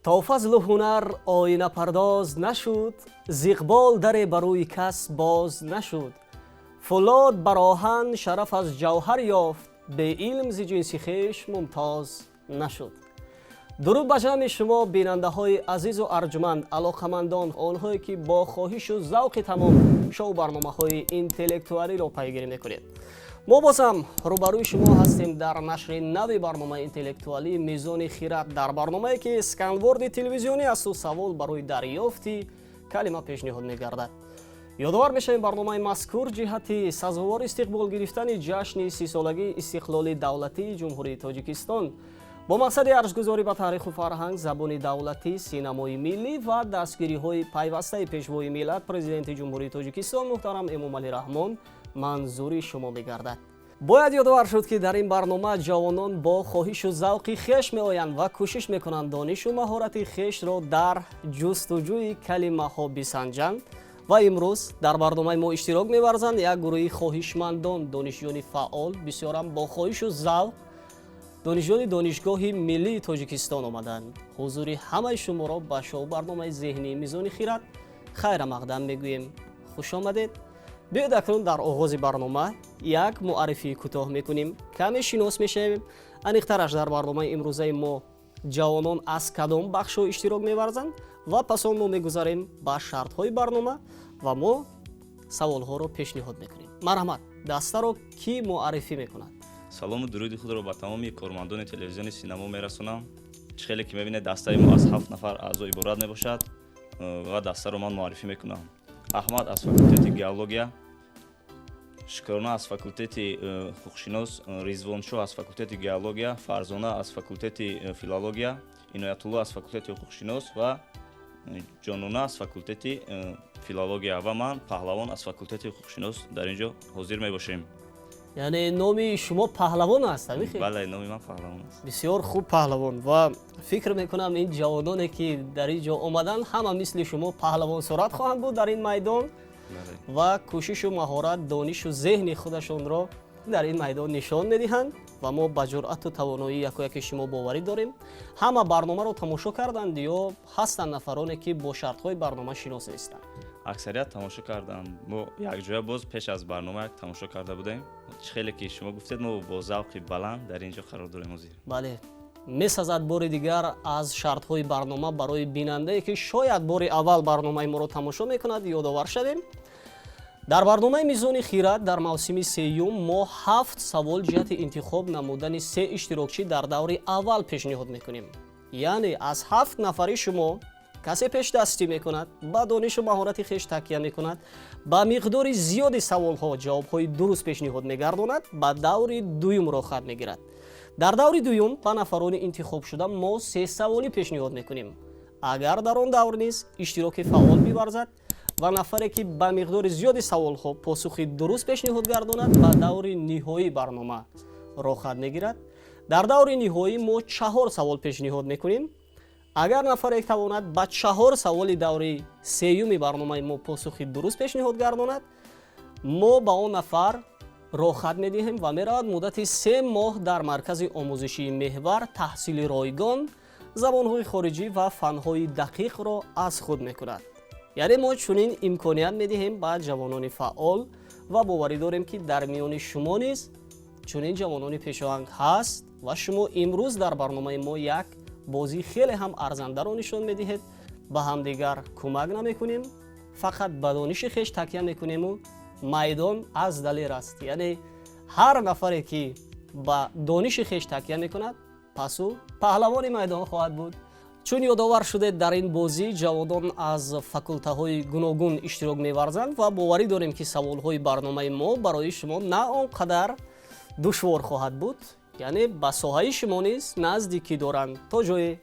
تا فضل و هنر آینه پرداز نشد، ز اقبال در بروی کس باز نشد. فولاد بر آهن شرف از جوهر یافت، به علم ز جنس خویش ممتاز نشد. درود به جمع شما بیننده های عزیز و ارجمند، علاقمندان، آنهایی که با خواهش و ذوق تمام شو برنامه های اینتלקتوالی را پیگیری میکنید. ما بازم روبروی شما هستیم در نشر نوی برنامه اینتלקتوالی میزون خیرات، در برنامه‌ای که اسکانورد تلویزیونی است و سوال برای دریافتی کلمه پیشنهاد می‌گردد. یادآور می‌شویم برنامه مذکور جهت سزاوار استقبال گرفتن جشن 30 سالگی استقلال دولتی جمهوری تاجیکستان با مقصد ارزگذاری به تاریخ و فرهنگ، زبان دولتی، سینمای ملی و دستگیری‌های پیوسته پیشوای ملت پرزیدنت جمهوری تاجیکستان محترم امامعلی رحمان منظوری شما می‌گردد. باید یادآور شد که در این برنامه جوانان با خواهش و ذوق خویش می‌آیند و کوشش می‌کنند دانش و مهارت خویش را در جستجوی کلمه‌ها بسنجند و امروز در برنامه ما اشتراک می‌ورزند یک گروه خواهشمندان دانشجویان فعال بسیار هم با خواهش و ذوق دانشجویان دانشگاه ملی توچیکستان آمدند. حضور همه شما را به شو برنامه ذهنی میزان خیرات خیر مقدم میگوییم. خوش آمدید. بیایید اکنون در آغاز برنامه یک معرفی کوتاه میکنیم، کمی شناس میشیم. انیقترش در برنامه امروزه ما جوانان از کدام بخش اشتراک میورزند و پس آن ما میگذاریم به شرط های برنامه و ما سوال ها رو پیشنهاد میکنیم. مرحمت، دسته رو کی معرفی میکند؟ سلام و درود خود رو به تمامی کارمندان تلویزیون سینما میرسونم. خیلی که میبینه دسته ما از 7 نفر اعضا عبارت میباشد و دسته رو من معرفی میکنم. احمد از فاکولته گئولوژیا، شکرانه از فاکولته حقوقشناس، رضوانشو از فاکولته گئولوژیا، فرزانه از فاکولته فیلولوژیا، عنایت الله از فاکولته حقوقشناس و جانونه از فاکولته فیلولوژیا و من پهلوان از فاکولته حقوقشناس در اینجا حاضر میباشیم. یعنی نامی شما پهلوان هست؟ بله، نامی من پهلوان است. بسیار خوب پهلوان. و فکر میکنم این جوانانی که در اینجا آمدن همه مثل شما پهلوان صورت خواهند بود در این میدان و کوشش و مهارت، دانش و ذهن خودشون را در این میدان نشان میدهند و ما با جرأت و توانایی یک شما باوری داریم. همه برنامه رو تماشا کردند یا هستند نفرانی که با شرط های برنامه شناس هستند؟ اکثریت تماشا کردن. ما یک جای باز پیش از برنامه تماشا کرده بودیم. خیلی که شما گفتید ما با ذوق بلند در اینجا قرار داریم حضور. بله، میسازد بار دیگر از شرط های برنامه برای بیننده که شاید بار اول برنامه ما رو تماشا میکند یادآور شویم. در برنامه میزون خیرات در موسم سیوم ما 7 سوال جهت انتخاب نمودن 3 اشتراکچی در دور اول پیشنهاد میکنیم. یعنی از 7 نفر شما کسی پیش دستی میکند، با دانش و مهارت خویش تکیه میکند، با مقدار زیادی سوال ها جواب های درست پیشنهاد میگرداند، با دور دوم را خط میگیرد. در دور دوم با نفران انتخاب شده ما 3 سوالی پیشنهاد میکنیم. اگر در آن دور نیز اشتراک فعال می‌ورزد و نفری که با مقدار زیادی سوال ها پاسخ درست پیشنهاد گرداند با دور نهایی برنامه را خط میگیرد. در دور نهایی ما 4 سوال پیشنهاد میکنیم. اگر نفر یک تواند با 4 سوال دوره سیوم برنامه ما پاسخ درست پیشنهاد گرداند، ما با آن نفر راه خط میدهیم و میرود مدت 3 ماه در مرکز آموزشی محور تحصیل رایگان زبانهای خارجی و فنهای دقیق را از خود میکند. یعنی ما چنین امکانیت میدهیم با جوانان فعال و باوری داریم که در میان شما نیز چنین جوانان پیشاهنگ هست و شما امروز در برنامه ما یک بازی خیلی هم ارزنده رو نشان میدهید. با هم دیگر کمک نمیکنیم، فقط به دانش خویش تکیه میکنیم و میدان از دلیر است. یعنی هر نفری که با دانش خویش تکیه میکند پسو پهلوان میدان خواهد بود. چون یادآور شده در این بازی جوانان از فاکولته های گوناگون اشتراک میورزند و باوری داریم که سوال های برنامه ما برای شما نه آنقدر دشوار خواهد بود. یعنی با ساحه شما نیز نزدیکی دارند تا جای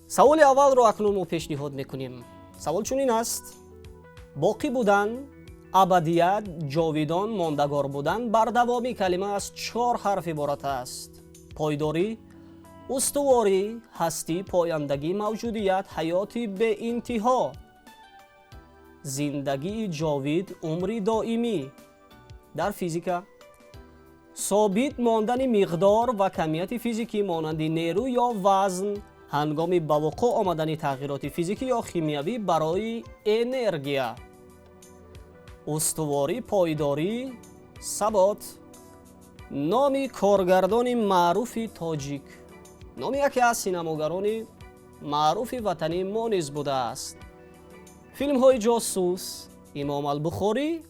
سوال اول رو اکنون ما پیشنهاد میکنیم. سوال چنین است: باقی بودن، ابدیت، جاویدان، ماندگار بودن بر دوامی کلمه از 4 حرف عبارت است. پایداری، استواری، هستی، پایندگی، موجودیت، حیاتی به انتها، زندگی جاوید، عمری دائمی. در فیزیکا ثابت ماندن مقدار و کمیت فیزیکی مانند نیرو یا وزن هنگام به وقوع آمدن تغییرات فیزیکی یا شیمیایی برای انرژی. استواری، پایداری، ثبات. نام کارگردان معروف تاجیک. نام یکی از سینماگران معروف وطنی ما نیز بوده است. فیلم های جاسوس، امام البخاری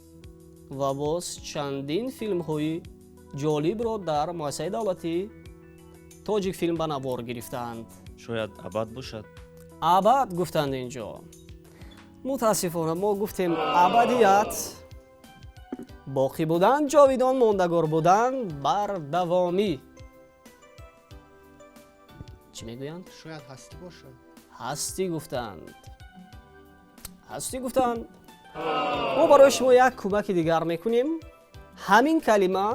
و باز چندین فیلم های جالب را در مؤسسه دولتی تاجیک فیلم به نوار گرفتند. شاید ابد باشد. ابد گفتند اینجا. متاسفانه ما گفتیم ابدیت، باقی بودن، جاویدان ماندگار بودن، بر دوامی. چی میگویند؟ شاید هستی باشد. هستی گفتند. هستی گفتند. ما برای شما یک کمک دیگر میکنیم. همین کلمه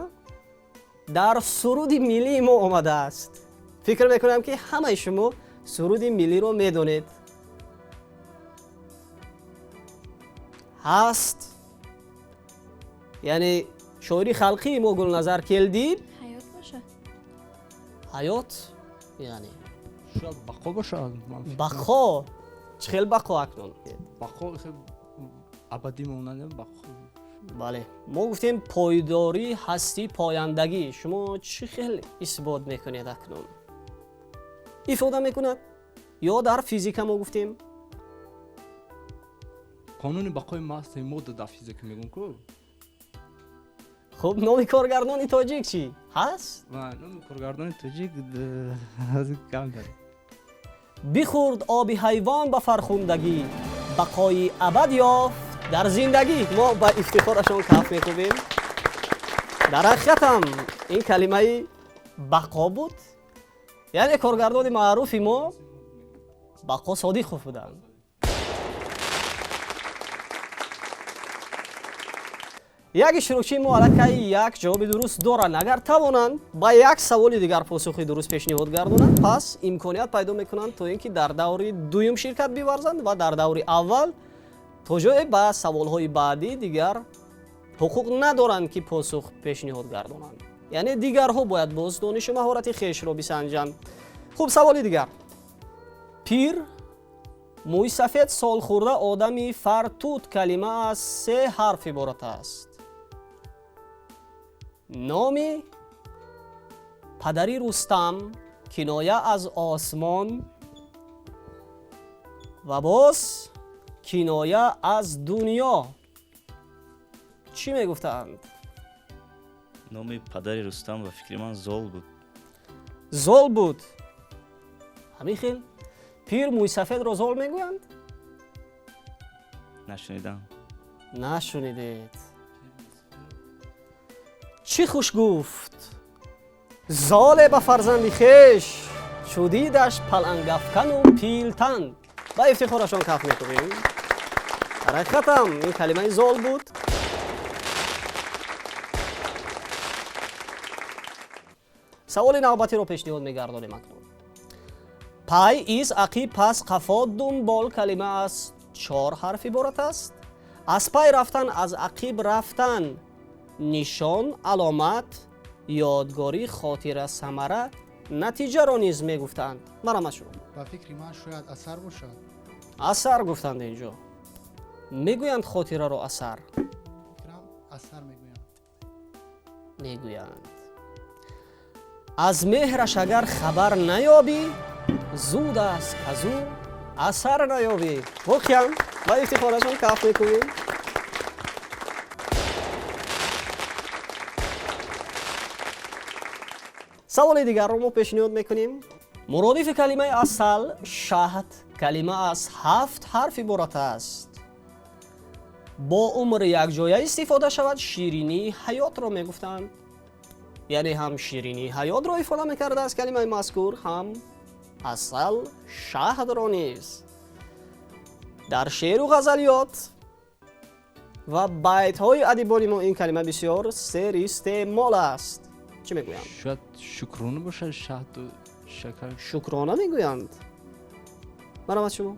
در سرود ملی ما آمده است. فکر میکنم که همه شما سرود ملی رو میدونید. هست یعنی شاعری خلقی ما گلنظر کلدی حیات باشه. حیات یعنی شاید بقا باشد. بقا. چه خیلی بقا اکنون؟ بقا ابدی مونده بقا. بله ما گفتیم پایداری، هستی، پایندگی. شما چی خیلی اثبات میکنید اکنون؟ ifade میکند؟ یا در فیزیک ما گفتیم قانون بقای محض ما در فیزیک میگن کو. خب نام کارگردان تاجیک چی هست؟ نام کارگردان تاجیک از کم داره. بخورد آب حیوان به فرخوندگی، بقای ابد یافت در زندگی. ما با افتخارشون کف میکنیم. در حقیقت هم این کلمه بقا بود. یعنی کارگردان معروف ما بقا صادق بودند. یک شروعچی ما علاقه یک جواب درست دارن. اگر توانند با یک سوال دیگر پاسخی درست پیشنهاد گردونند، پس امکانیت پیدا میکنند تا اینکه در دور دوم شرکت بیورزند و در دور اول تا جای با سوالهای بعدی دیگر حقوق ندارند که پاسخ پیشنهاد گردونند. یعنی دیگرها باید باز دانش و مهارت خویش را بسنجند. خوب سوال دیگر. پیر، موی سفید، سال خورده، آدمی فرتوت کلمه از 3 حرف عبارت است. نامی پدری رستم کنایه از آسمان و باز کنایه از دنیا. چی میگفتند؟ نام پدر رستم و فکر من زال بود. زال بود. همین خیل پیر موی سفید را زال میگویند؟ نشنیدم. نشنیدید. چی خوش گفت زال به فرزند خویش، شدیدش پلنگ افکن و پیلتن. با افتخارشان کف میکنیم. در حقیقت هم این کلمه زال بود. سوال نوبتی رو پیشنهاد میگردانیم اکنون. پای ایز عقیب پس قفا دنبال کلمه از 4 حرف عبارت است. از پای رفتن، از عقیب رفتن، نشان، علامت، یادگاری، خاطره، ثمره، نتیجه را نیز میگفتند. مرحمت شما. با فکر من شاید اثر باشد. اثر گفتند اینجا. میگویند خاطره را اثر. فکرم اثر میگویند. میگویند از مهرش اگر خبر نیابی، زود است که از او اثر نیابی. واقعا با افتخارشان کف میکنیم. سوال دیگر رو ما پیشنهاد میکنیم. مرادف کلمه اصل شهد کلمه از 7 حرف عبارت است. با عمر یک جایه استفاده شود. شیرینی حیات را میگفتند. یعنی هم شیرینی حیات را ifade میکرده از کلمه مذکور، هم اصل شهد را نیز. در شعر و غزلیات و بیت های ادیبان ما این کلمه بسیار سر استعمال است. چی میگویند؟ شاید شکرانه باشد. شهد و شکر. شکرانه میگویند. مرحمت شما.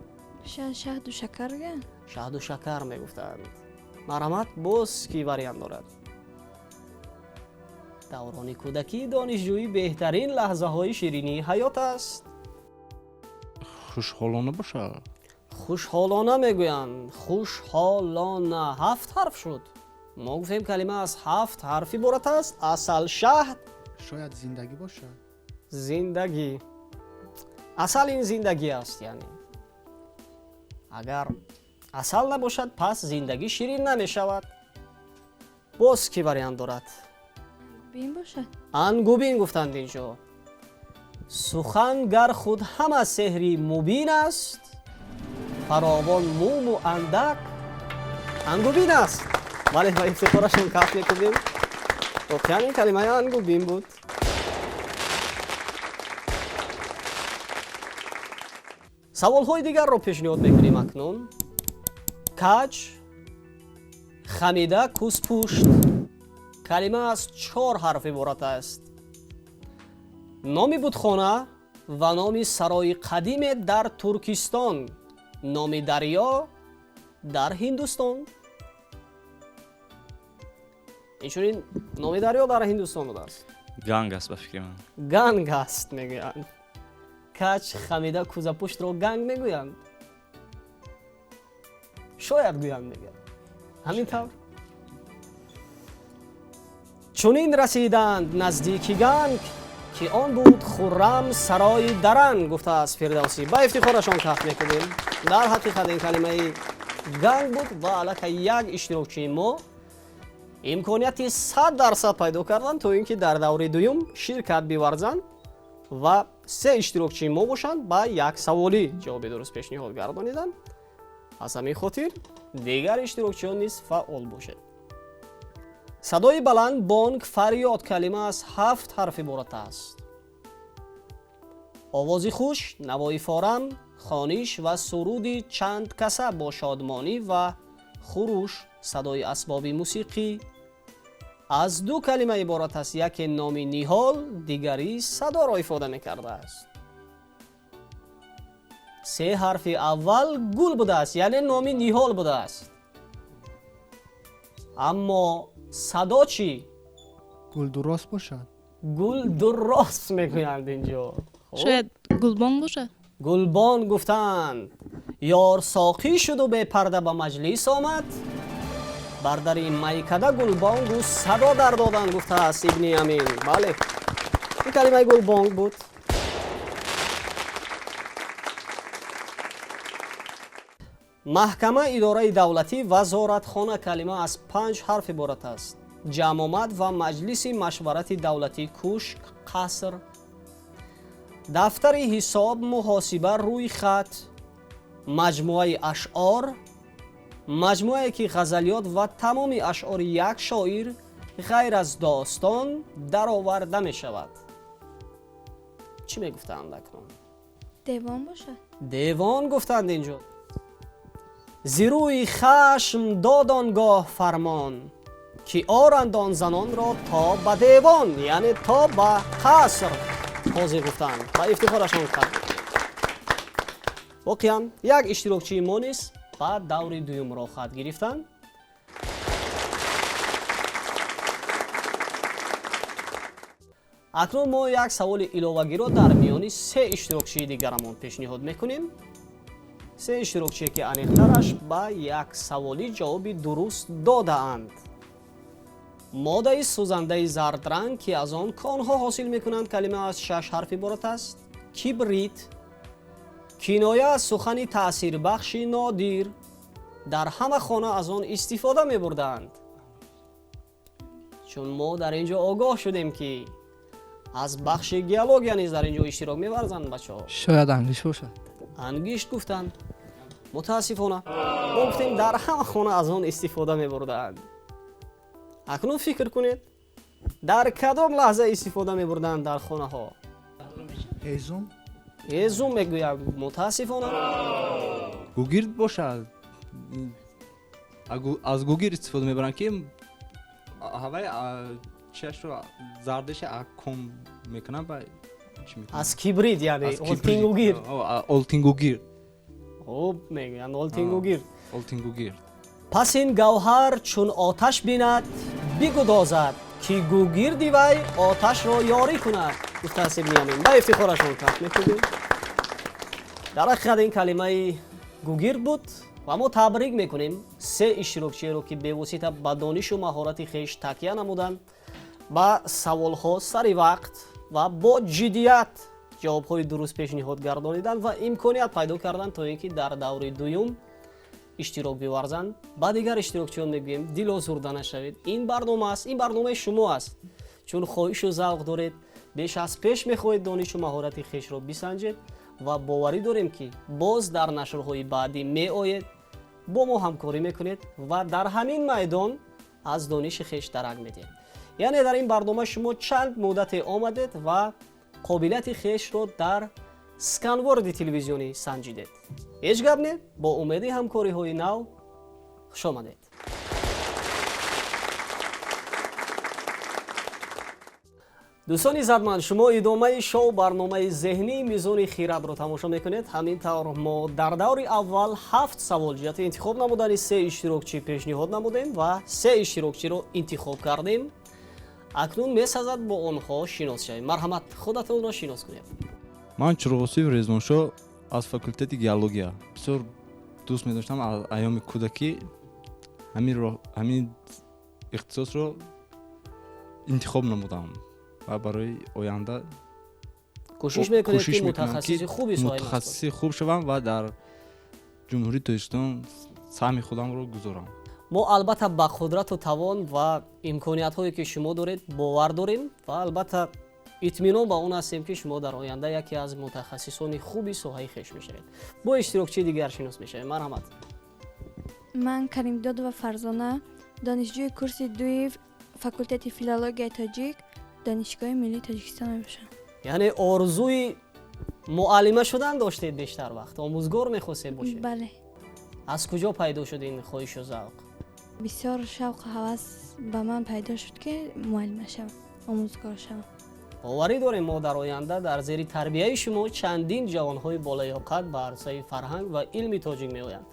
شهد و شکر گه؟ شهد و شکر میگفتند. مرحمت باز کی وریان دارد؟ دوران کودکی دانشجویی بهترین لحظه های شیرینی حیات است. خوشحالانه باشه. خوشحالانه میگویند. خوشحالانه 7 حرف شد. ما گفتیم کلمه از 7 حرف عبارت است. اصل شهد. شاید زندگی باشه. زندگی. اصل این زندگی است. یعنی اگر اصل نباشد پس زندگی شیرین نمی شود. باز کی وریانت دارد؟ بین باشد. انگوبین گفتند اینجا. سخنگر خود همه سحری مبین است. فراوان موم و اندک انگوبین است. ولی ما افتخارشون کف میکنیم. واقعا این کلمه انگوبین بود. سوال های دیگر رو پیشنهاد میکنیم اکنون. کج، خمیده، کوس پوشت. کلمه از 4 حرف عبارت است. نامی بودخانه و نامی سرای قدیم در ترکستان. نامی دریا در هندوستان. اینچنین نامی دریا در هندوستان بوده است. ганг аст ба фикри ман. گنگ است میگویند. کچ، خمیده، کوزه پشت رو گنگ میگویند. شاید گویند میگویند. همین طور. چونین رسیدند نزدیکی گنگ که آن بود خرم سرای درنگ. گفته است فردوسی. با افتخارشان کف میکنیم. در حقیقت این کلمه گنگ بود و علاقه یک اشتراکچی ما امکانیتی 100% پیدا کردن تا اینکه در دوره دوم شرکت بیورزند و 3 اشتراکچی ما باشند با یک سوالی جواب درست پیشنهاد گردانیدن. از همین خاطر دیگر اشتراکچیان نیز فعال باشد. صدای بلند، بانگ، فریاد کلمه از 7 حرف عبارت است. آوازی خوش، نوای فارم، خوانش و سرودی چند کسه با شادمانی و خروش صدای اسباب موسیقی از 2 کلمه عبارت است. یک نامی نیهال، دیگری صدا را افاده می‌کرده است. 3 حرف اول گل بوده است، یعنی نامی نیهال بوده است. اما صدا چی؟ گل درست باشد. گل درست میگویند اینجا. شاید گلبان باشه. گلبان گفتند. یار ساقی شد و به پرده به مجلس آمد. بر در این میکده گلبانگ و صدا در دادن. گفته است ابن امین. بله این کلمه گلبانگ بود. محکمه اداره دولتی وزارتخانه کلمه از 5 حرف عبارت است. جمع آمد و مجلس مشورت دولتی کوشک قصر. دفتر حساب محاسبه روی خط. مجموعه اشعار. مجموعه که غزلیات و تمام اشعار یک شاعر غیر از داستان در آورده می شود. چی می گفتند اکنون؟ دیوان باشد. دیوان گفتند اینجا. زیروی خشم دادانگاه فرمان که آرند آن زنان را تا به دیوان، یعنی تا به قصر حاضر گفتند. با افتخارشان کرد. واقعا یک اشتراکچی ما نیست. بعد دور دوم را خط گرفتند. اکنون ما یک سوال علاوه‌ای را در میان 3 اشتراکچی دیگرمان پیشنهاد میکنیم. 3 اشتراکچی که انیخترش با یک سوالی جواب درست داده اند. ماده سوزنده زرد رنگ که از آن کانها حاصل میکنند کلمه از 6 حرف عبارت است. کبریت. کنایه از سخن تأثیر بخش نادر. در همه خانه از آن استفاده می بردند. چون ما در اینجا آگاه شدیم که از بخش گیالوگ نیز در اینجا اشتراک می ورزند بچه ها. شاید انگلیش باشه. انگشت گفتند. متاسفانه ما گفتیم در همه خانه از آن استفاده می بردند. اکنون فکر کنید در کدام لحظه استفاده می بردند در خانه ها؟ هیزم. هیزم میگویم. متاسفانه گوگیرد باشه. از گوگیر استفاده میبرن که هوای چش رو زردش کم میکنن با چی میکنن؟ از کبریت یعنی اولتینگوگیر. اولتینگوگیر. خب میگویند اولتینگوگیر. اولتینگوگیر. پس این گوهر چون آتش بیند بگدازد ки гугирди вай оташро ёрӣ кунад. гуфтааст ибни Ямин. ба ифтихорашон пахш мекунем. дар ҳақиқат ин калимаи гугирд буд ва мо табрик мекунем се иштирокчиеро ки бевосита ба донишу маҳорати хеш такя намуданд, ба саволҳо сари вақт ва бо ҷиддият ҷавобҳои дуруст пешниҳод гардониданд ва имконият пайдо карданд то ин ки дар даври дуюм иштирок биварзанд. ба дигар иштирокчиён мегӯем дил озурда нашавед. Ин барнома аст, ин барномаи шумо аст. чун хоҳишу завқ доред, беш аз пеш мехоҳед донишу маҳорати хешро бисанҷед ва боварӣ дорем ки боз дар нашрҳои баъдӣ меоед, бо мо ҳамкорӣ мекунед ва дар ҳамин майдон аз дониши хеш дарак медиҳед. яъне дар ин барнома шумо чанд муддате омадед ва қобилияти хешро дар сканворди телевизионӣ санҷидед. ҳеҷ гап не, бо умеди ҳамкориҳои нав хушомадед. дӯстони иззатманд, шумо идомаи шоу барномаи зеҳнии мизони хиратро тамошо мекунед. ҳамин тавр мо дар даври аввал 7 савол ҷиҳати интихоб намудани 3 иштирокчӣ пешниҳод намудем ва 3 иштирокчиро интихоб кардем. акнун месазад бо онҳо шинос шавем. марҳамат, худатонро шинос кунед. ман чуроғосиев резвоншо аз факултети геология бисёр дӯст медоштам аз айёми кӯдакӣ ҳамин ихтисосро интихоб намудам ва барои оянда кӯшиш мекунед ки мутахассиси хуби соҳаи мутахассиси хуб шавам ва дар ҷумҳурии Точикистон саҳми худамро гузорам. мо албатта ба қудрату тавон ва имкониятҳое ки шумо доред бовар дорем ва албатта итминон ба он ҳастем ки шумо дар оянда яке аз мутахассисони хуби соҳаи хеш мешавед. бо иштирокчии дигар шинос мешавем. марҳамат. ман Каримдодова Фарзона, донишҷӯи курси 2 факултети филологияи тоҷик, Донишгохи Миллии Точикистон мебошам. яъне орзуи муаллима шудан доштед бештар вақт, омӯзгор мехостед бошед. бале, аз куҷо пайдо шуд ин хоҳишу завқ? бисёр шавқу ҳавас ба ман пайдо шуд ки муаллима шавам, омӯзгор шавам. боварӣ дорем мо дар оянда дар зери тарбияи шумо чандин ҷавонҳои болаёқат ба арсаи фарҳанг ва илми тоҷик меоянд.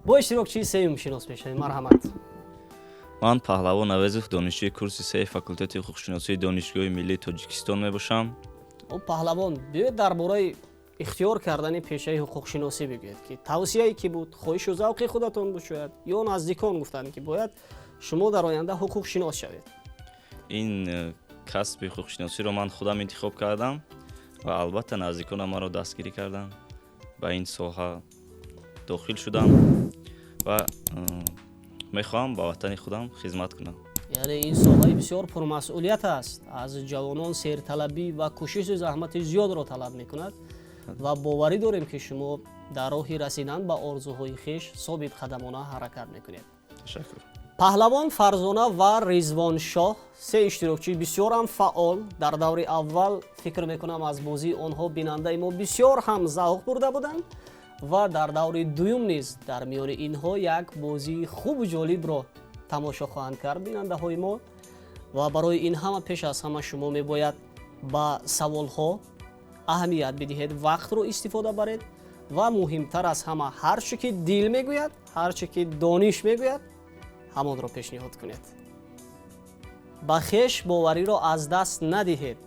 бо иштирокчии сеюм шинос мешавем. марҳамат. ман паҳлавон авезов донишҷӯи курси 3 факултети ҳуқуқшиносии Донишгохи Миллии Точикистон мебошам. паҳлавон, биёед дар бораи ихтиёр кардани пешаи ҳуқуқшиносӣ бигӯед ки тавсияе ки буд, хоҳишу завқи худатон буд шояд ё наздикон гуфтанд ки бояд шумо дар оянда ҳуқуқшинос шавед. ин касби ҳуқуқшиносиро ман худам интихоб кардам ва албатта наздиконам маро дастгирӣ карданд. ба ин соҳа дохил шудам ва мехоҳам ба ватани худам хизмат кунам. яъне ин соҳаи бисёр пурмасъулият аст. аз ҷавонон серталабӣ ва кӯшиши заҳмати зиёдро талаб мекунад ва боварӣ дорем ки шумо дар роҳи расидан ба орзуҳои хеш собит қадамона ҳаракат мекунед. ташаккур. паҳлавон Фарзона ва Ризвоншоҳ, 3 иштирокчӣ бисёр ҳам фаъол. дар даври аввал фикр мекунам аз бозии онҳо бинандаи мо бисёр ҳам завқ бурда буданд ва дар даври дуюм низ дар миёни инҳо як бозии хубу ҷолибро тамошо хоҳанд кард бинандаҳои мо ва барои ин ҳама пеш аз ҳама шумо мебояд ба саволҳо аҳамият бидиҳед, вақтро истифода баред ва муҳимтар аз ҳама ҳар чӣ ки дил мегӯяд, ҳар чӣ ки дониш мегӯяд, ҳамонро пешниҳод кунед. ба хеш бовариро аз даст надиҳед.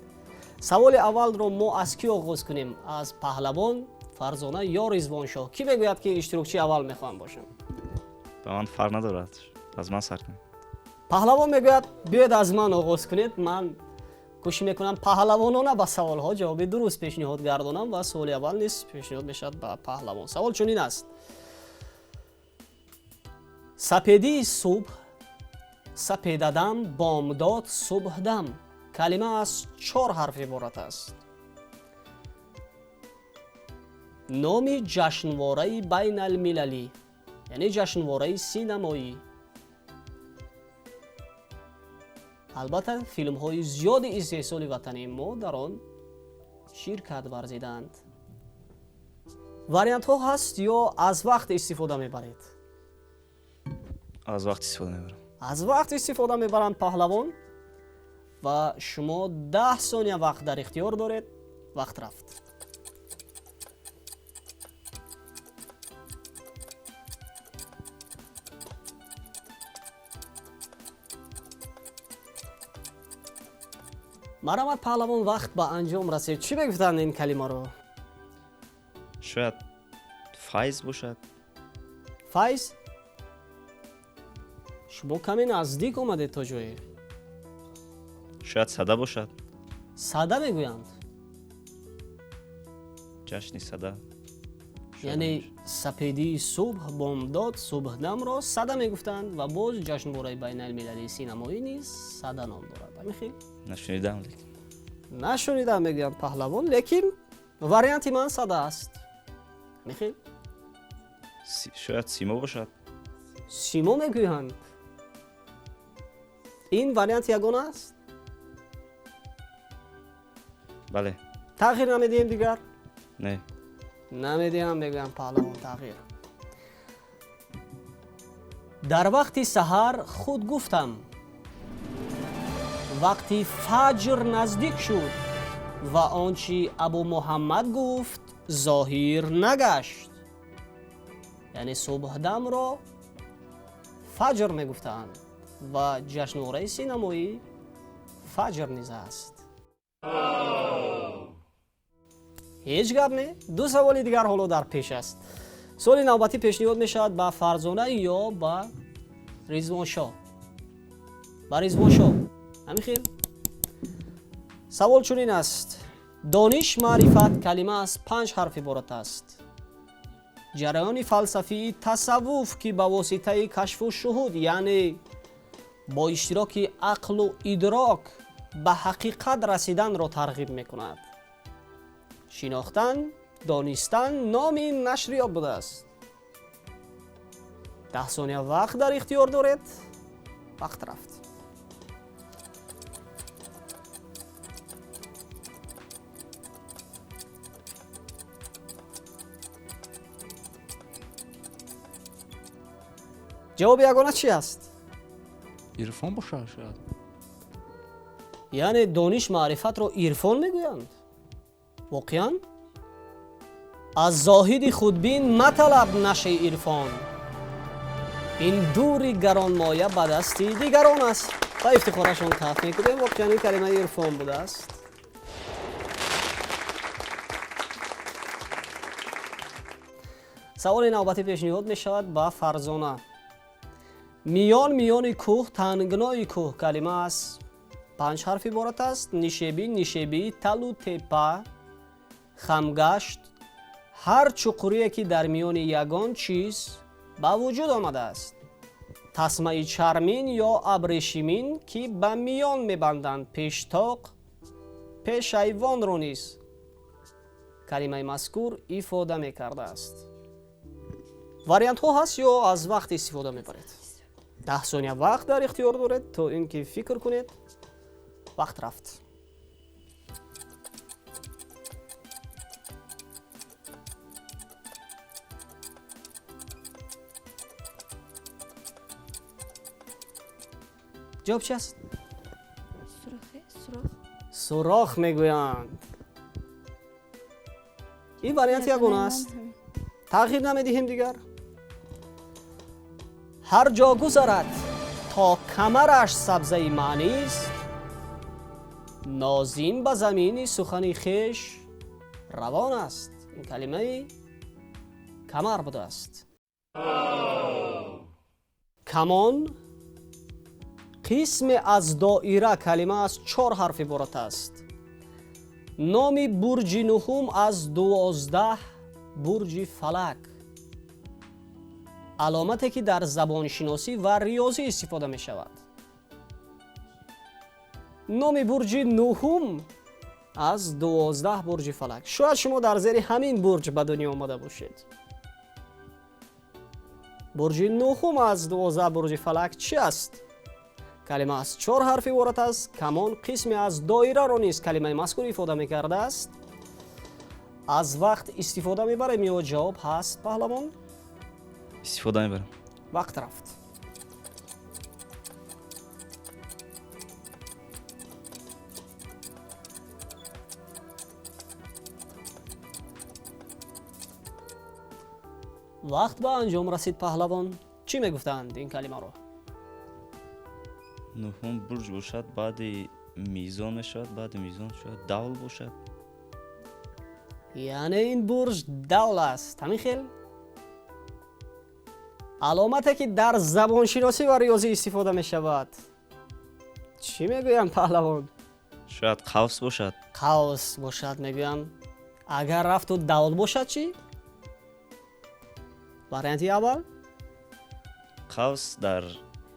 саволи аввалро мо аз кӣ оғоз кунем? аз паҳлавон Фарзона ё Ризвоншоҳ? кӣ мегӯяд ки иштирокчии аввал мехоҳам бошам? ба ман фарқ надорад. аз ман сар кунед. паҳлавон мегӯяд биёед аз ман оғоз кунед. ман кӯшиш мекунам паҳлавонона ба саволҳо ҷавоби дуруст пешниҳод гардонам ва саволи аввал низ пешниҳод мешавад ба паҳлавон. савол чунин аст: сапедии субҳ сапедадам бомдод субҳдам калима аз 4 ҳарф иборат аст. номи ҷашнвораи байналмилалӣ, яъне ҷашнвораи синамоӣ. албатта филмҳои зиёди истеҳсоли ватани мо дар он ширкат варзиданд. вариантҳо ҳаст ё аз вақт истифода мебаред? аз вақт истифода мебарам. аз вақт истифода мебарам паҳлавон ва шумо 10 сония вақт дар ихтиёр доред. вақт рафт. марҳамат паҳлавон, вақт ба анҷом расид. Чӣ мегуфтанд ин калимаро? шояд файз бошад. Файз? шумо каме наздик омадед то ҷое. шояд сада бошад. Сада мегӯянд. ҷашни сада. яъне сапедии субҳ, бомдод, субҳдамро сада мегуфтанд ва боз ҷашнвораи байналмилалии синамоӣ низ сада ном дорад. ҳамин хел? нашунидам лекин. нашунидам мегӯянд паҳлавон, лекин варианти ман сада аст. ҳамин хел? шояд симо бошад. симо мегӯянд. ин варианти ягона аст? бале. тағйир намедиҳем дигар? не. намедиҳам, мегӯям паҳлавон тағйир. дар вақти саҳар худ гуфтам, вақти фаҷр наздик шуд ва он чи абу муҳаммад гуфт зоҳир нагашт. яъне субҳдамро фаҷр мегуфтанд ва ҷашнвораи синамоӣ фаҷр низ аст. ҳеҷ гап не. ду саволи дигар ҳоло дар пеш аст. суоли навбатӣ пешниҳод мешавад ба Фарзона ё ба Ризвоншоҳ? ба Ризвоншоҳ. ҳамин хел? савол чунин аст. дониш маърифат калима аз 5 ҳарф иборат аст. ҷараёни фалсафии тасаввуф ки ба воситаи кашфу шуҳуд, яъне бо иштироки ақлу идрок ба ҳақиқат расиданро тарғиб мекунад. шинохтан, донистан номи нашриёт будааст. 10 сония вақт дар ихтиёр доред. вақт рафт. ҷавоби ягона чӣ аст? ирфон бошад шояд. яъне дониш маърифатро ирфон мегӯянд? воқеан? аз зоҳиди худбин маталаб наши ирфон. ин дури гаронмоя ба дасти дигарон аст. ба ифтихорашон каф мекунем. воқеан ин калимаи ирфон будааст. саволи навбатӣ пешниҳод мешавад ба Фарзона. миён миёни кӯҳ, тангнои кӯҳ калима аз 5 ҳарф иборат аст. нишебӣ, нишебӣ, талу тепа, хамгашт, ҳар чуқурие ки дар миёни ягон чиз ба вуҷуд омадааст. тасмаи чармин ё абрешимин ки ба миён мебанданд. пештоқ, пешайвонро низ калимаи мазкур ифода мекардааст. вариантҳо ҳаст ё аз вақт истифода мебаред? 10 сония вақт дар ихтиёр доред то ин ки фикр кунед. вақт рафт. ҷавоб чӣ аст? сурох мегӯянд. ин варианти ягона аст. тағйир намедиҳем дигар? ҳар ҷо гузарад то камараш сабзаи маънист, нозим ба замини сухани хеш равон аст. ин калимаи камар будааст. камон қисме аз доира калима аз 4 ҳарф иборат аст. номи бурҷи нуҳум аз 12 бурҷи фалак. аломате ки дар забоншиносӣ ва риёзӣ истифода мешавад. номи бурҷи нуҳум аз 12 бурҷи фалак. шояд шумо дар зери ҳамин бурҷ ба дунё омада бошед. бурҷи нуҳум аз 12 бурҷи фалак чӣ аст? калима аз 4 ҳарф иборат аст. камон қисме аз доираро низ калимаи мазкур ифода мекардааст. аз вақт истифода мебарем ё ҷавоб ҳаст паҳлавон? истифода мебарам. вақт рафт. вақт ба анҷом расид паҳлавон. чӣ мегуфтанд ин калимаро? нуҳум бурҷ бошад, баъди میزان میشود، بعد میزان شاید دول باشد. یعنی این برج دول است. همین خیل علامتی که در زبان شناسی و ریاضی استفاده می شود. چی میگویم پهلوان؟ شاید قوس باشد. قوس باشد میگویم. اگر رفت و دول باشد چی؟ وارینتی اول قوس در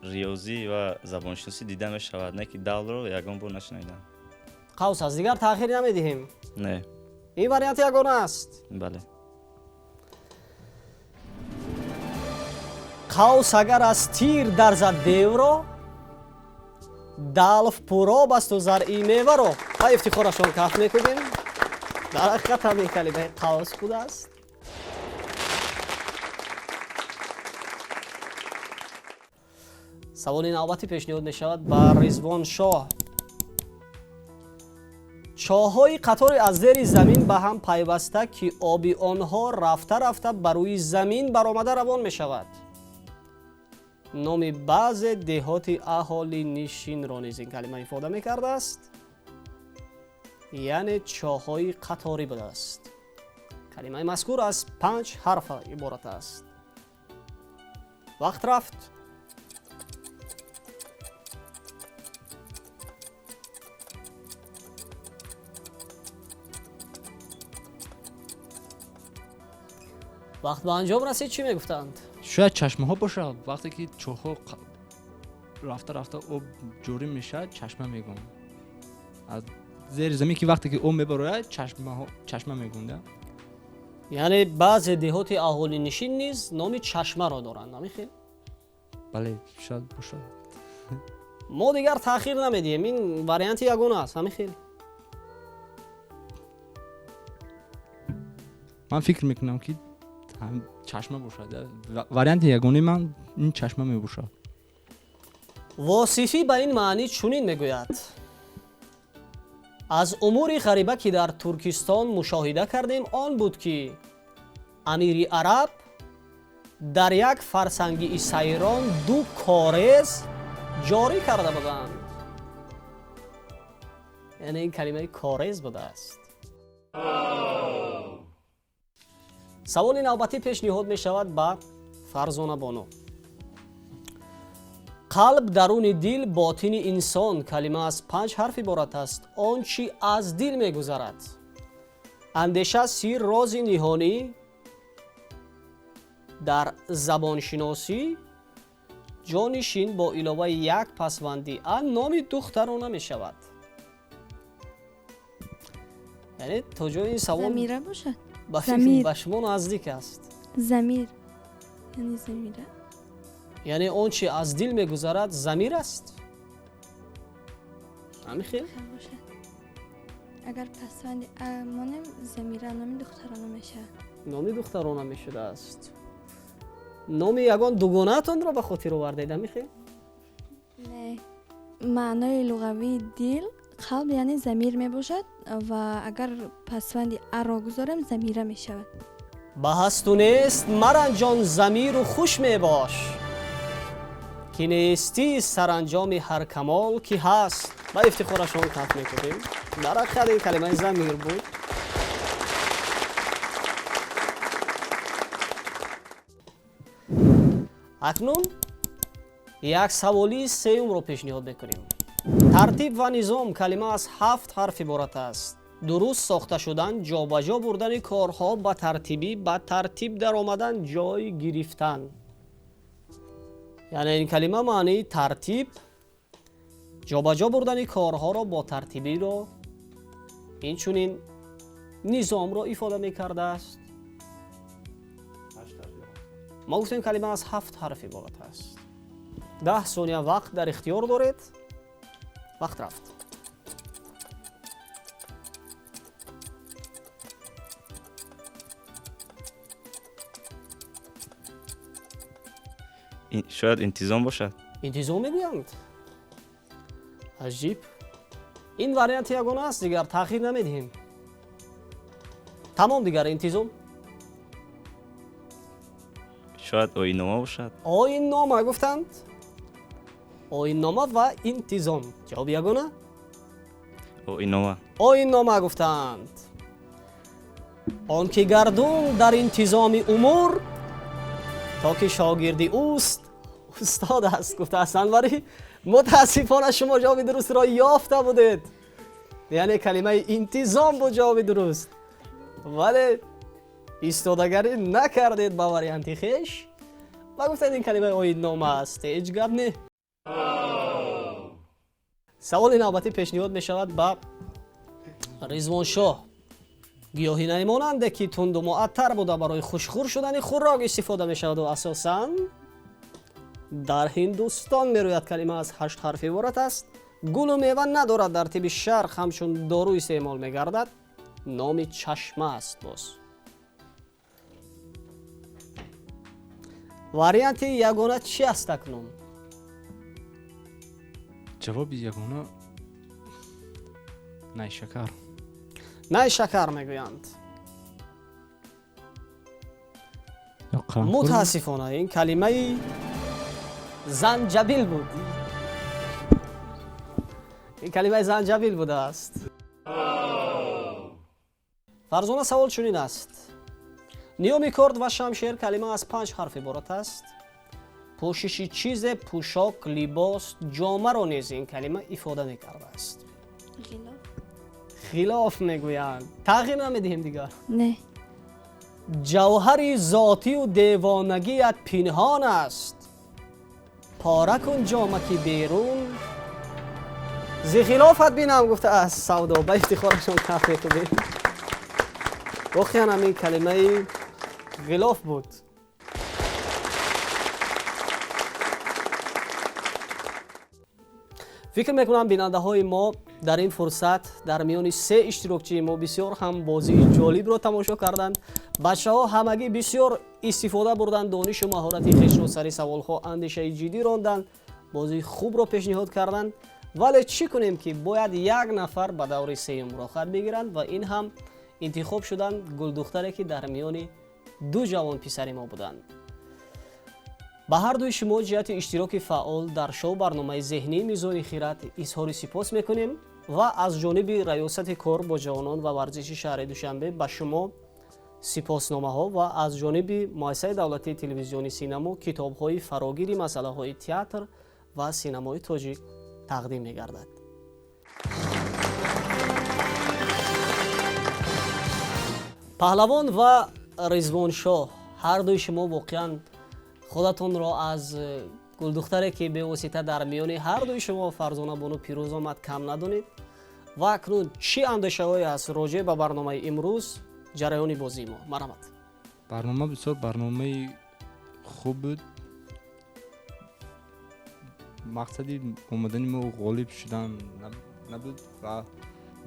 ریاضی و زبانشناسی دیده می شود، نه که دول رو یگان بار نشنیدم. قوس از دیگر تأخیر نمیدهیم. نه. این وارینت یگانه است. بله. قوس اگر از تیر در زد دیو را، دلف پوراب است و زرعی میوه را. با افتخارشان کف میکنیم. در حقیقت همین کلمه قوس بوده است. سوال نوبتی پیشنهاد می شود بر رضوان شاه. چاه‌های قطار از زیر زمین به هم پیوسته که آب آنها رفته رفته بر روی زمین برآمده روان می شود. نام بعض دهات اهالی نشین را نیز این کلمه ifade می کرده است. یعنی چاه‌های قطاری بوده است. کلمه مذکور از 5 حرف عبارت است. وقت رفت. وقت به انجام رسید چی میگفتند؟ شاید چشمه ها باشه. وقتی که چاه ها رفته رفته آب جوری میشه چشمه میگون. از زیر زمین که وقتی که آب میبره چشمه میگونده. یعنی بعض دهات اهالی نشین نیز نام چشمه را دارند. نمیخیر؟ بله شاید باشه. ما دیگر تأخیر نمیدیم. این وارینت یگانه است. نمیخیر؟ من فکر میکنم که چشمه باشه. وارینت یگانه من این چشمه میباشه. واصفی به این معنی چنین میگوید: از امور غریبه که در ترکستان مشاهده کردیم آن بود که امیر عرب در یک فرسنگی سیران 2 کارز جاری کرده بودند. یعنی این کلمه کارز بوده است. سوال نوبتی پیشنهاد می شود به فرزانه بانو. قلب درون دل باطن انسان کلمه از 5 حرف عبارت است. آنچه از دل می گذرد. اندیشه سیر راز نهانی در زبان شناسی جانشین با علاوه یک پسوندی ان نام دخترانه می شود. یعنی تا جای این سوال زمیره باشه. به شما نزدیک است. زمیر یعنی زمیره. یعنی آنچه از دل میگذرد ضمیر است. همین خیلی باشه. اگر پسوندی مانم زمیره نامی دخترانه میشه. نامی دخترانه میشده است. نامی یگان دوگانه تان را به خاطر آوردید. همین خیلی نه. معنای لغوی دل قلب یعنی ضمیر می باشد و اگر پسوندی را گذارم ضمیره می شود. به هست و نیست مرنجان ضمیر و خوش می باش که نیستی سرانجام هر کمال که هست. با افتخارشان کف می کنیم. در حقیقت این کلمه ضمیر بود. اکنون یک سوالی سوم رو پیشنهاد میکنیم. ترتیب و نظام کلمه از 7 حرف عبارت است. درست ساخته شدن، جابجا بردن کارها به ترتیبی، به ترتیب در آمدن، جای گرفتن. یعنی این کلمه معنی ترتیب، جابجا بردن کارها را با ترتیبی را، این چونین نظام را ifade میکرده است. ما گفتیم کلمه از 7 حرف عبارت است. 10 ثانیه وقت در اختیار دارید. وقت رفت. شاید انتظام باشد. انتظام میگویند. عجیب. این وارینت یگانه است دیگر تأخیر نمیدهیم. تمام دیگر انتظام. شاید آیین‌نامه باشد. آیین‌نامه گفتند. آیین‌نامه و انتظام. جواب یگانه. оиннома гуфтанд. Он ки гардун дар интизоми умур то ки шогирди уст устод аст гуфтаастанд, вале мутаассифона шумо ҷавоби дурустро ёфта будед. яъне калимаи интизом буд ҷавоби дуруст, вале истодагарӣ накардед ба варианти хеш ва гуфтед ин калимаи оиннома аст. ҳеҷ гап не. саволи навбатӣ пешниҳод мешавад ба Ризвоншоҳ. гиёҳинаи монанде ки тунду муаттар буда барои хушхӯр шудани хӯрок истифода мешаваду асосан дар Ҳиндустон мерӯяд. калима аз 8 ҳарф иборат аст. гулу мева надорад, дар тиби шарқ ҳамчун дору истеъмол мегардад. номи чашма аст. боз варианти ягона чи аст акнун? ҷавоби ягона найшакар. найшакар мегӯянд. мутаассифона ин калимаи занҷабил буд. ин калимаи занҷабил будааст. фарзона савол чунин аст. ниёми корд ва шамшер калима аз 5 ҳарф иборат аст. пӯшиши чизе, пӯшок, либос, ҷомаро низ ин калима ифода мекардааст. хилоф мегӯянд. тағйир намедиҳем дигар. не. ҷавҳари зотию девонагият пинҳон аст. пора кун ҷомаки берун зи хилофат бинам гуфтааст савдо. ба ифтихорашон каф мекунед. вохиан ҳамин калимаи ғилоф буд. фикр мекунам бинандаҳои мо дар ин фурсат дар миёни се иштирокчии мо бисёр ҳам бозии ҷолибро тамошо карданд. бачаҳо ҳамагӣ бисёр истифода бурданд, донишу маҳорати хешро сари саволҳо андешаи ҷиддӣ ронданд, бозии хубро пешниҳод карданд. вале чӣ кунем ки бояд як нафар ба даври сеюм рохат бигиранд ва ин ҳам интихоб шуданд гулдухтаре ки дар миёни ду ҷавон писари мо буданд. ба ҳар дуи шумо ҷиҳати иштироки фаъол дар шоу барномаи зеҳнии Мизони Хират изҳори сипос мекунем ва аз ҷониби раёсати кор бо ҷавонон ва варзиши шаҳри Душанбе ба шумо сипосномаҳо ва аз ҷониби муассисаи давлатии телевизиони синамо китобҳои фарогири масъалаҳои театр ва синамои тоҷик тақдим мегардад. паҳлавон ва Ризвоншоҳ, ҳар дуи шумо воқеан худатонро аз гулдухтаре ки бевосита дар миёни ҳар дуи шумо Фарзона Бону пирӯз омад кам надонед ва акнун чӣ андешаҳое аст роҷеъ ба барномаи имрӯз, ҷараёни бозии мо? марҳамат. барнома бисёр барномаи хуб буд. мақсади омадани мо ғолиб шудан набуд ва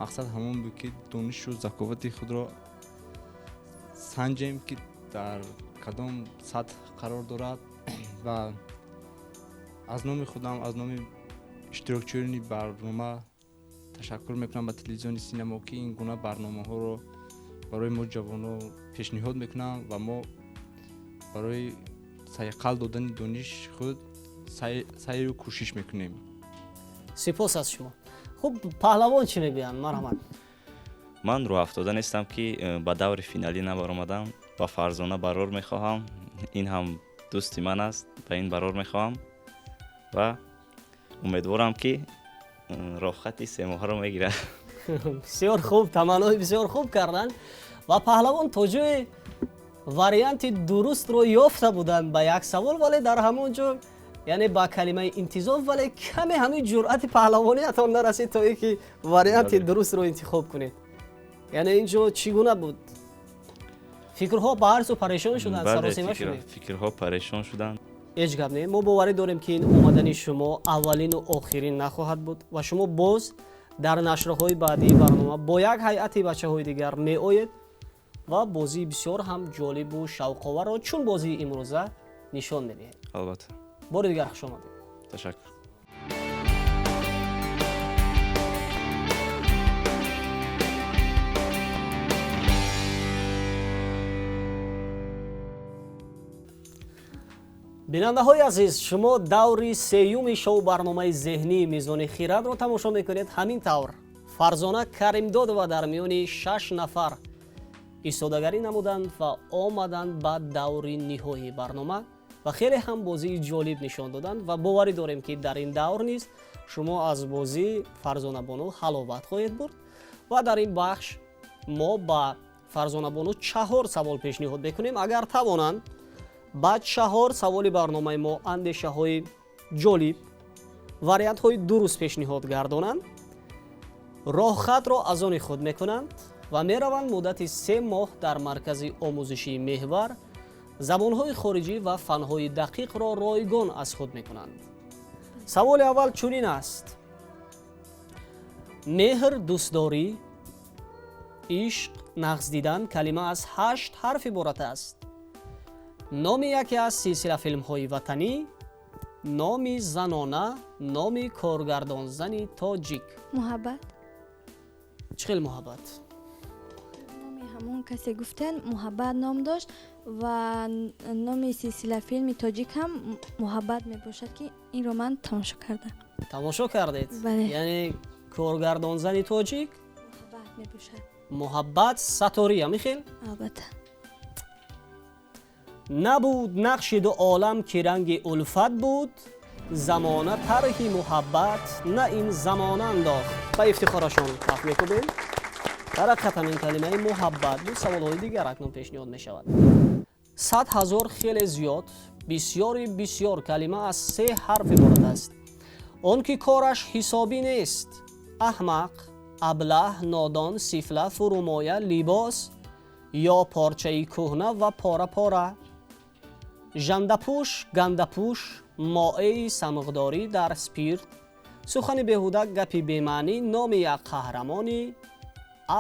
мақсад ҳамон буд ки донишу заковати худро санҷем ки дар кадом сатҳ қарор дорад ва аз номи худам, аз номи иштирокчиёни барнома ташаккур мекунам ба телевизиони синамо ки ин гуна барномаҳоро барои мо ҷавонҳо пешниҳод мекунам ва мо барои сайқал додани дониш худ сайру кӯшиш мекунем. сипос аз шумо. хуб, паҳлавон чӣ мегӯянд? марҳамат. ман рӯафтода нестам ки ба даври финалӣ набаромадам. ба Фарзона барор мехоҳам. ин ҳам дӯсти ман аст. ба ин барор мехоҳам ва умедворам ки рохати семоҳаро мегирад. бисёр хуб, таманнои бисёр хуб карданд ва паҳлавон то ҷои варианти дурустро ёфта буданд ба як савол, вале дар ҳамон ҷо яъне ба калимаи интизом, вале каме ҳамин ҷуръати паҳлавониятон нарасид то ин ки варианти дурустро интихоб кунед. яъне ин ҷо чӣ гуна буд? фикрҳо ба ҳар су парешон шуданд, саросима шудед? фикрҳо парешон шуданд. ҳеҷ гап не. мо боварӣ дорем ки ин омадани шумо аввалину охирин нахоҳад буд ва шумо боз дар нашрҳои баъдии барнома бо як ҳайати бачаҳои дигар меоед ва бозии бисёр ҳам ҷолибу шавқоварро чун бозии имрӯза нишон медиҳед. албатта. бори дигар хуш омадед. ташаккур. бинандаҳои азиз, шумо даври сеюми шоу барномаи зеҳнии Мизони Хиратро тамошо мекунед. ҳамин тавр фарзона каримдод ва дар миёни 6 нафар истодагарӣ намуданд ва омаданд ба даври ниҳоии барнома ва хеле ҳам бозии ҷолиб нишон доданд ва боварӣ дорем ки дар ин давр низ шумо аз бозии фарзонабону ҳаловат хоҳед бурд ва дар ин бахш мо ба фарзонабону 4 савол пешниҳод мекунем. Агар тавонанд ба 4 саволи барномаи мо андешаҳои ҷолиб, вариантҳои дуруст пешниҳод гардонанд, роҳхатро аз они худ мекунанд ва мераванд муддати 3 моҳ дар маркази омӯзишии меҳвар забонҳои хориҷӣ ва фанҳои дақиқро ройгон аз худ мекунанд. саволи аввал чунин аст: меҳр, дӯстдорӣ, ишқ, нағз дидан калима аз 8 ҳарф иборат аст. номи яке аз силсилафилмҳои ватанӣ, номи занона, номи коргардонзани тоҷик. муҳаббат. чӣ хел муҳаббат? номи ҳамон касе гуфтен муҳаббат ном дошт ва номи силсила филми тоҷик ҳам муҳаббат мебошад ки инро ман тамошо кардам. тамошо кардед? Бале. яъне коргардонзани тоҷик муҳаббат мебошад. муҳаббат саторӣ ҳамин хел? албатта. набуд нақши ду олам ки ранги улфат буд, замона тарҳи муҳаббат на ин замона андохт. ба ифтихорашон таф мекунем. дар ҳақиқатан ин калимаи муҳаббат бу саволҳои дигар акнун пешниҳод мешавад. 100 000 хеле зиёд, бисёри бисёр калима аз 3 ҳарф иборат аст. он ки кораш ҳисобӣ нест, аҳмақ, аблаҳ, нодон, сифла, фурӯмоя, либос ё порчаи кӯҳна ва пора пора, жандапӯш, гандапӯш, моеи самғдорӣ дар спирт, сухани беҳуда, гапи бемаънӣ, номи як қаҳрамони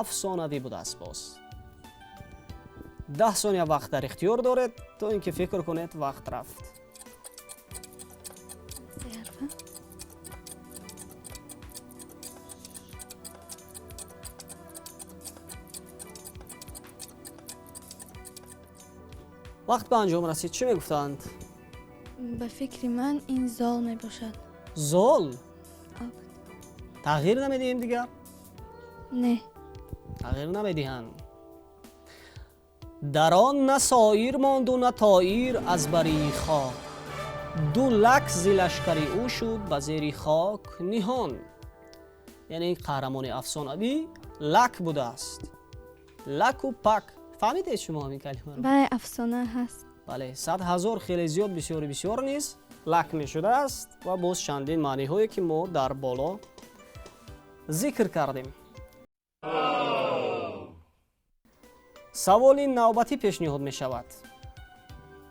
афсонавӣ будааст. боз 10 сония вақт дар ихтиёр доред, то ин ки фикр кунед вақт рафт. вақт ба анҷом расид. чӣ мегуфтанд? ба фикри ман ин зол мебошад. зол? Албатта. тағйир намедиҳем дигар? не. тағйир намедиҳанд. дар он на соир монду на тоир аз барии хок, ду лак зи лашкари ӯ шуд ба зери хок ниҳон. яъне қаҳрамони афсонавӣ лак будааст. лаку пак. фаҳмидед шумо ҳамин калимаро? бале, афсона ҳаст. бале, 100 000 хеле зиёд, бисёри бисёр низ лак мешудааст ва боз чандин маъниҳое ки мо дар боло зикр кардем. саволи навбатӣ пешниҳод мешавад.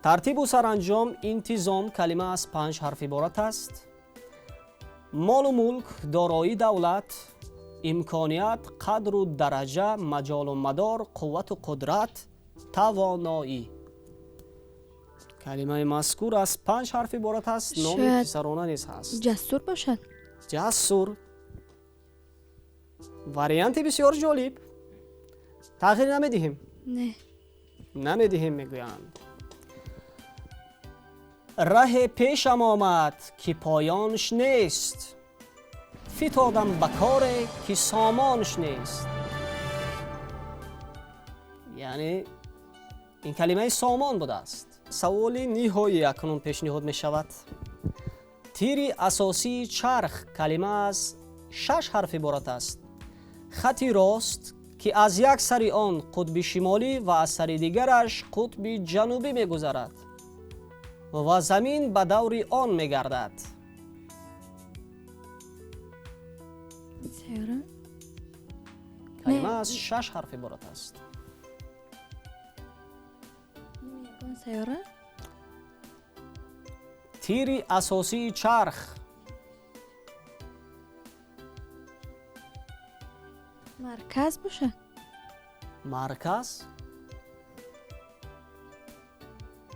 тартибу саранҷом, интизом калима аз 5 ҳарф иборат аст. молу мулк, дорои давлат, имконият, қадру дараҷа, маҷолу мадор, қуввату қудрат, тавоноӣ. калимаи мазкур аз 5 ҳарф иборат аст. номи Шояд писарона низ ҳаст. ҷасур бошад. ҷасур. варианти бисёр ҷолиб. тағйир намедиҳем? не. намедиҳем мегӯянд. раҳе пешам омад ки поёнш нест, фитодам ба коре ки сомонш нест. яъне ин калимаи сомон будааст. саволи ниҳоӣ акнун пешниҳод мешавад. тири асосии чарх калима аз 6 ҳарф иборат аст. хати рост ки аз як сари он қутби шимолӣ ва аз сари дигараш қутби ҷанубӣ мегузарад ва замин ба даври он мегардад. сайёра. калима аз 6 ҳарф иборат аст. номи ягон сайёра. тири асосии чарх. марказ бошад. марказ.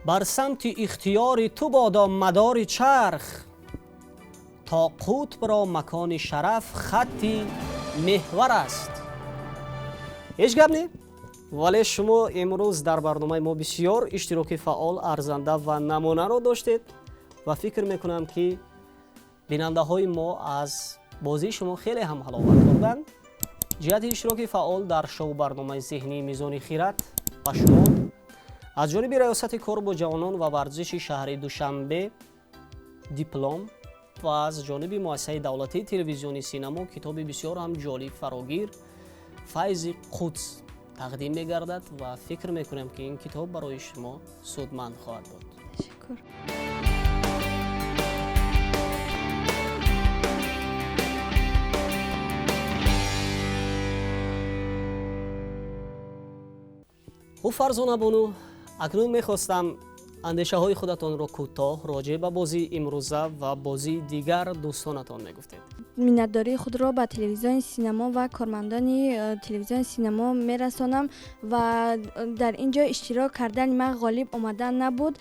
бар самти ихтиёри ту бодо мадори чарх, то қутбро макони шараф хатти меҳвар аст. ҳеҷ гап не? вале шумо имрӯз дар барномаи мо бисёр иштироки фаъол, арзанда ва намунаро доштед ва фикр мекунам ки бинандаҳои мо аз бозии шумо хеле ҳам ҳаловат бурданд. ҷиҳати иштироки фаъол дар шоу барномаи зеҳнии мизони хират ба шумо аз ҷониби раёсати кор бо ҷавонон ва варзиши шаҳри Душанбе диплом ва аз ҷониби муассисаи давлатии телевизиони синамо китоби бисёр ҳам ҷолиб фарогир файзи қудс тақдим мегардад ва фикр мекунем ки ин китоб барои шумо судманд хоҳад буд. Ташаккур. хуб фарзона бону, акнун мехостам андешаҳои худатонро кӯтоҳ роҷеъ ба бозии имрӯза ва бозии дигар дӯстонатон мегуфтед. миннатдории худро ба телевизиони синамо ва кормандони телевизиони синамо мерасонам ва дар ин ҷо иштирок кардани ман ғолиб омадан набуд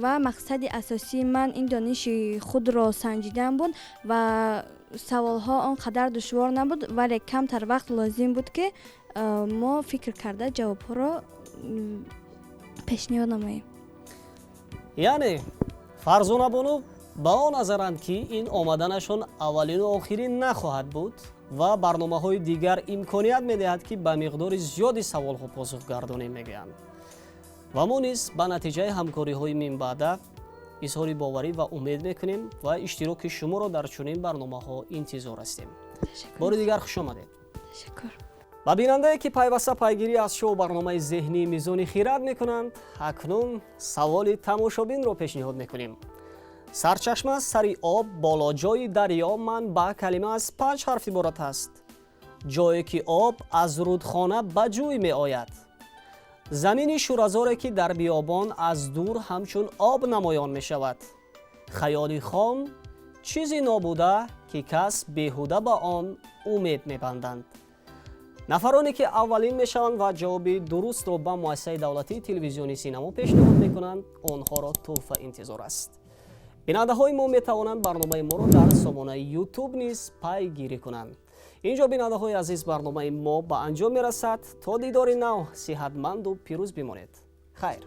ва мақсади асосии ман ин дониши худро санҷидан буд ва саволҳо он қадар душвор набуд, вале камтар вақт лозим буд ки мо фикр карда ҷавобҳоро пешниҳод намоем. яъне фарзона бону ба он назаранд ки ин омаданашон аввалину охирин нахоҳад буд ва барномаҳои дигар имконият медиҳад ки ба миқдори зиёди саволҳо посухгардонӣ мегӯянд ва мо низ ба натиҷаи ҳамкориҳои минбаъда изҳори боварӣ ва умед мекунем ва иштироки шуморо дар чунин барномаҳо интизор ҳастем. бори дигар хушомадед. Ташаккур. ба бинандае ки пайваста пайгирӣ аз шоу барномаи зеҳнии мизони хират мекунанд, акнун саволи тамошобинро пешниҳод мекунем. сарчашма сари об болоҷои дарё манбаъ калима аз 5 ҳарф иборат аст. ҷое ки об аз рудхона ба ҷӯй меояд. замини шуразоре ки дар биёбон аз дур ҳамчун об намоён мешавад. хаёли хом чизи нобуда ки кас беҳуда ба он умед мебанданд. нафароне ки аввалин мешаванд ва ҷавоби дурустро ба муассисаи давлатии телевизиони синамо пешниҳод мекунанд, онҳоро тӯҳфа интизор аст. бинандаҳои мо метавонанд барномаи моро дар сомонаи YouTube низ пайгирӣ кунанд. инҷо бинандаҳои азиз, барномаи мо ба анҷом мерасад. То дидори нав, сиҳатманду пирӯз бимонед. хайр.